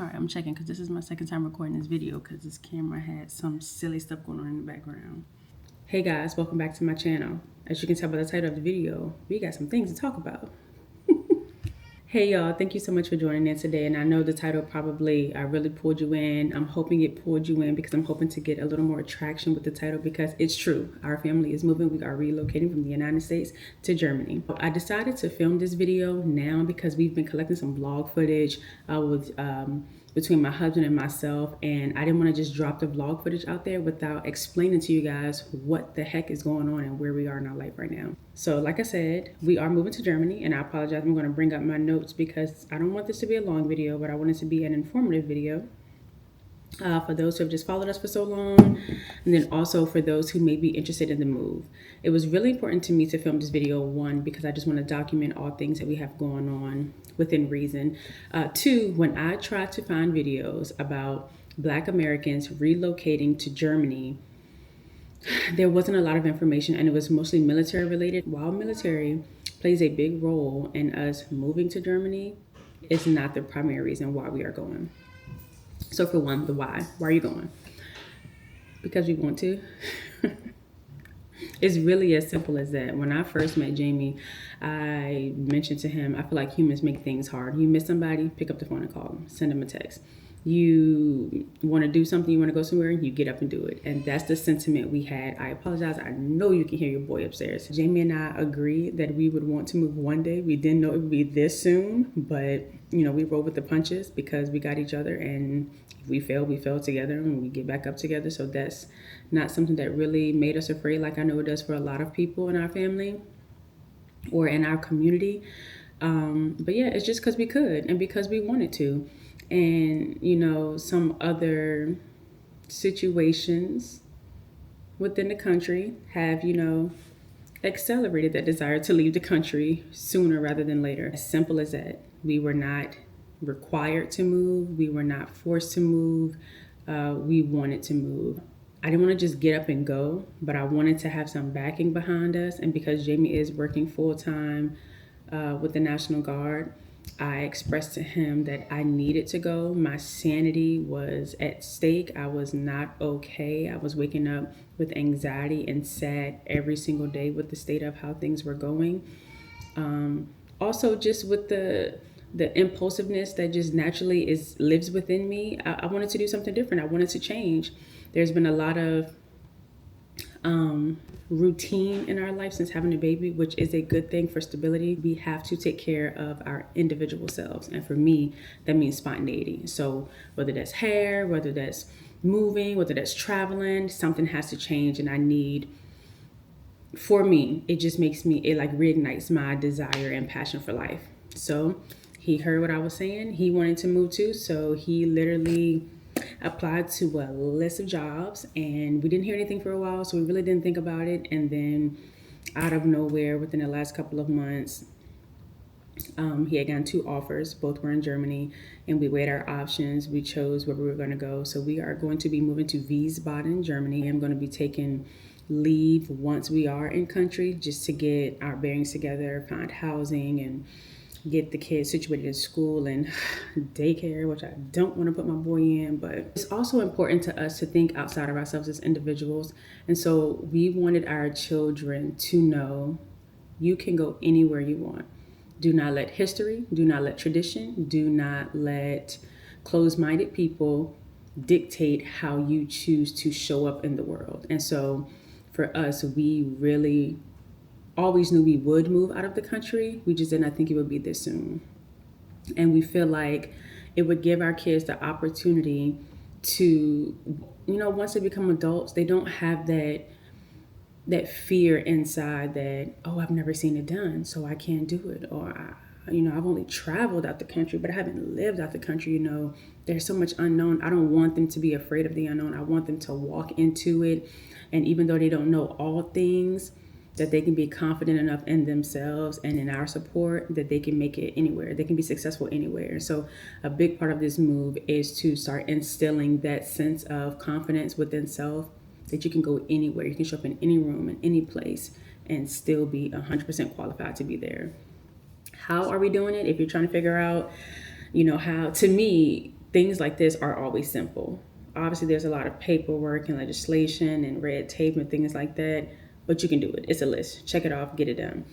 All right, I'm checking because this is my second time recording this video because this camera had some silly stuff going on in the background. Hey guys, welcome back to my channel. As you can tell by the title of the video, we got some things to talk about. Hey y'all, thank you so much for joining in today. And I know the title probably really pulled you in. I'm hoping it pulled you in because I'm hoping to get a little more traction with the title because it's true. Our family is moving. We are relocating from the United States to Germany. I decided to film this video now because we've been collecting some vlog footage between my husband and myself, and I didn't want to just drop the vlog footage out there without explaining to you guys what the heck is going on and where we are in our life right now. So like I said, we are moving to Germany, and I apologize, I'm going to bring up my notes because I don't want this to be a long video, but I want it to be an informative video. For those who have just followed us for so long, and then also for those who may be interested in the move. It was really important to me to film this video, one, because I just want to document all things that we have going on within reason. Two, when I tried to find videos about Black Americans relocating to Germany, there wasn't a lot of information, and it was mostly military related. While military plays a big role in us moving to Germany, it's not the primary reason why we are going. So for one, the why. Why are you going? Because we want to. It's really as simple as that. When I first met Jamie, I mentioned to him, I feel like humans make things hard. You miss somebody, pick up the phone and call them, send them a text. You want to do something, you want to go somewhere, you get up and do it. And that's the sentiment we had. I apologize. I know you can hear your boy upstairs. Jamie and I agreed that we would want to move one day. We didn't know it would be this soon, but you know, we rolled with the punches because we got each other, and if we fell together, and we get back up together. So that's not something that really made us afraid like I know it does for a lot of people in our family or in our community. But yeah, it's just because we could and because we wanted to. And, you know, some other situations within the country have, you know, accelerated that desire to leave the country sooner rather than later. As simple as that. We were not required to move. We were not forced to move. We wanted to move. I didn't want to just get up and go, but I wanted to have some backing behind us. And because Jamie is working full time with the National Guard, I expressed to him that I needed to go. My sanity was at stake. I was not okay. I was waking up with anxiety and sad every single day with the state of how things were going. Also, just with the impulsiveness that just naturally lives within me, I wanted to do something different. I wanted to change. There's been a lot of routine in our life since having a baby, which is a good thing for stability. We have to take care of our individual selves. And for me, that means spontaneity. So whether that's hair, whether that's moving, whether that's traveling, something has to change. And I need, for me, it just makes me, it like reignites my desire and passion for life. So he heard what I was saying. He wanted to move too. So he literally applied to a list of jobs, and we didn't hear anything for a while, so we really didn't think about it. And then out of nowhere, within the last couple of months, he had gotten 2 offers. Both were in Germany, and we weighed our options. We chose where we were going to go. So we are going to be moving to Wiesbaden, Germany. I'm going to be taking leave once we are in country just to get our bearings together, find housing, and get the kids situated in school and daycare, which I don't want to put my boy in. But it's also important to us to think outside of ourselves as individuals. And so we wanted our children to know you can go anywhere you want. Do not let history, do not let tradition, do not let closed-minded people dictate how you choose to show up in the world. And so for us, we really always knew we would move out of the country. We just did not think it would be this soon. And we feel like it would give our kids the opportunity to, you know, once they become adults, they don't have that fear inside that, oh, I've never seen it done, so I can't do it. Or, I've only traveled out the country, but I haven't lived out the country. You know, there's so much unknown. I don't want them to be afraid of the unknown. I want them to walk into it. And even though they don't know all things, that they can be confident enough in themselves and in our support that they can make it anywhere. They can be successful anywhere. So a big part of this move is to start instilling that sense of confidence within self, that you can go anywhere. You can show up in any room, in any place, and still be 100% qualified to be there. How are we doing it? If you're trying to figure out, how, to me, things like this are always simple. Obviously, there's a lot of paperwork and legislation and red tape and things like that, but you can do it. It's a list. Check it off, get it done.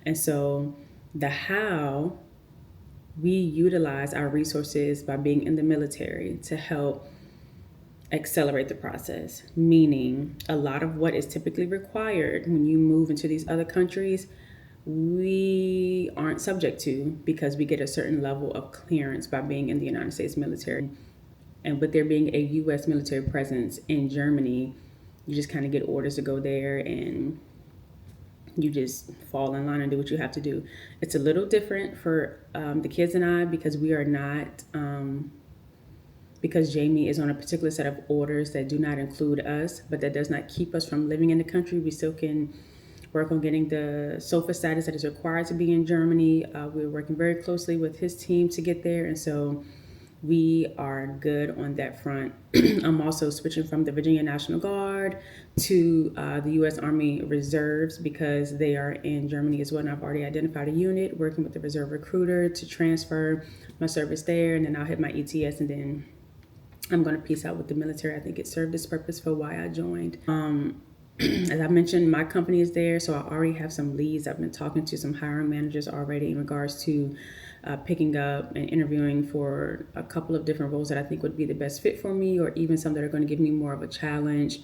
And so, the how, we utilize our resources by being in the military to help accelerate the process, meaning a lot of what is typically required when you move into these other countries, we aren't subject to, because we get a certain level of clearance by being in the United States military. And with there being a U.S. military presence in Germany, you just kind of get orders to go there, and you just fall in line and do what you have to do. It's a little different for the kids and I, because we are not, because Jamie is on a particular set of orders that do not include us, but that does not keep us from living in the country. We still can work on getting the SOFA status that is required to be in Germany. We're working very closely with his team to get there, and so we are good on that front. I'm also switching from the Virginia National Guard to the U.S. Army Reserves, because they are in Germany as well. And I've already identified a unit, working with the reserve recruiter to transfer my service there, and then I'll hit my ETS, and then I'm going to peace out with the military. I think it served its purpose for why I joined. As I mentioned, my company is there, so I already have some leads. I've been talking to some hiring managers already in regards to picking up and interviewing for a couple of different roles that I think would be the best fit for me, or even some that are going to give me more of a challenge.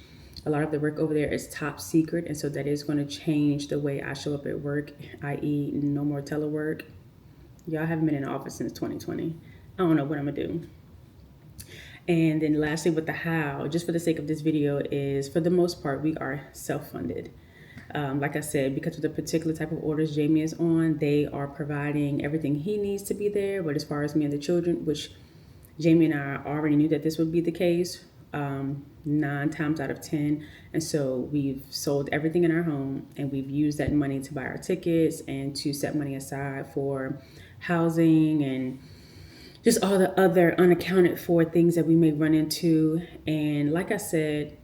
A lot of the work over there is top secret, and so that is going to change the way I show up at work, i.e. no more telework. Y'all haven't been in the office since 2020. I don't know what I'm going to do. And then lastly, with the how, just for the sake of this video, is for the most part, we are self-funded. Like I said, because of the particular type of orders Jamie is on, they are providing everything he needs to be there. But as far as me and the children, which Jamie and I already knew that this would be the case, 9 times out of 10. And so we've sold everything in our home, and we've used that money to buy our tickets and to set money aside for housing and just all the other unaccounted for things that we may run into. And like I said,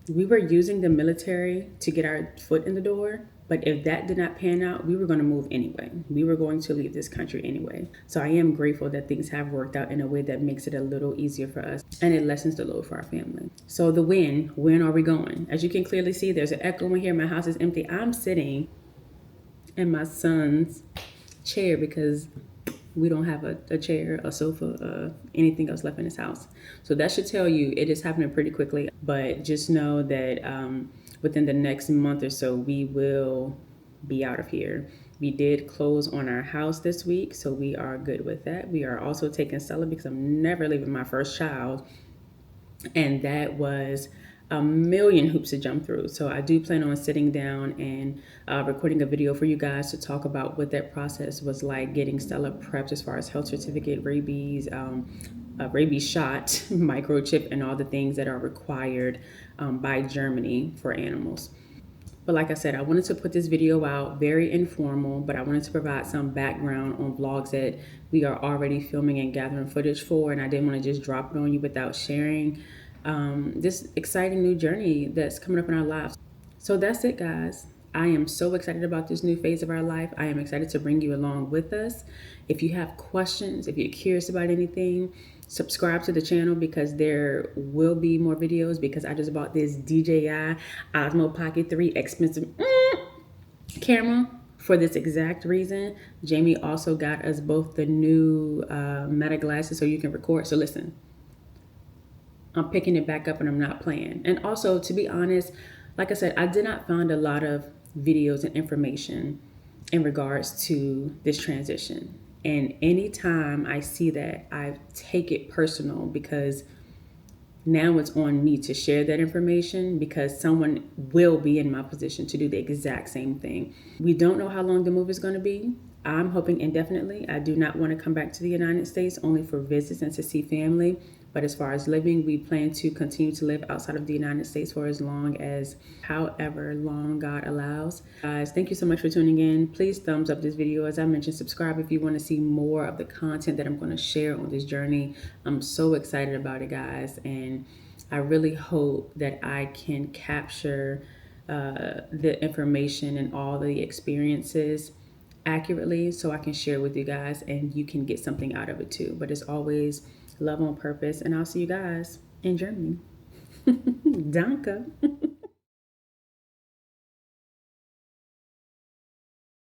we were using the military to get our foot in the door. But if that did not pan out, we were going to move anyway. We were going to leave this country anyway. So I am grateful that things have worked out in a way that makes it a little easier for us, and it lessens the load for our family. So the when are we going? As you can clearly see, there's an echo in here. My house is empty. I'm sitting in my son's chair because we don't have a chair, a sofa, anything else left in this house. So that should tell you it is happening pretty quickly. But just know that within the next month or so, we will be out of here. We did close on our house this week, so we are good with that. We are also taking Stella, because I'm never leaving my first child. And that was a million hoops to jump through. So I do plan on sitting down and recording a video for you guys to talk about what that process was like, getting Stella prepped as far as health certificate, rabies, rabies shot, microchip, and all the things that are required by Germany for animals. But like I said, I wanted to put this video out very informal, but I wanted to provide some background on vlogs that we are already filming and gathering footage for, and I didn't want to just drop it on you without sharing this exciting new journey that's coming up in our lives. So that's it, guys. I am so excited about this new phase of our life. I am excited to bring you along with us. If you have questions, if you're curious about anything, subscribe to the channel, because there will be more videos, because I just bought this DJI Osmo Pocket 3 expensive camera for this exact reason. Jamie also got us both the new Meta glasses so you can record. So listen, I'm picking it back up and I'm not playing. And also, to be honest, like I said, I did not find a lot of videos and information in regards to this transition. And anytime I see that, I take it personal, because now it's on me to share that information, because someone will be in my position to do the exact same thing. We don't know how long the move is going to be. I'm hoping indefinitely. I do not want to come back to the United States only for visits and to see family. But as far as living, we plan to continue to live outside of the United States for as long as, however long God allows. Guys, thank you so much for tuning in. Please thumbs up this video. As I mentioned, subscribe if you want to see more of the content that I'm going to share on this journey. I'm so excited about it, guys. And I really hope that I can capture the information and all the experiences accurately, so I can share with you guys and you can get something out of it too. But as always, love on purpose, and I'll see you guys in Germany. Danke.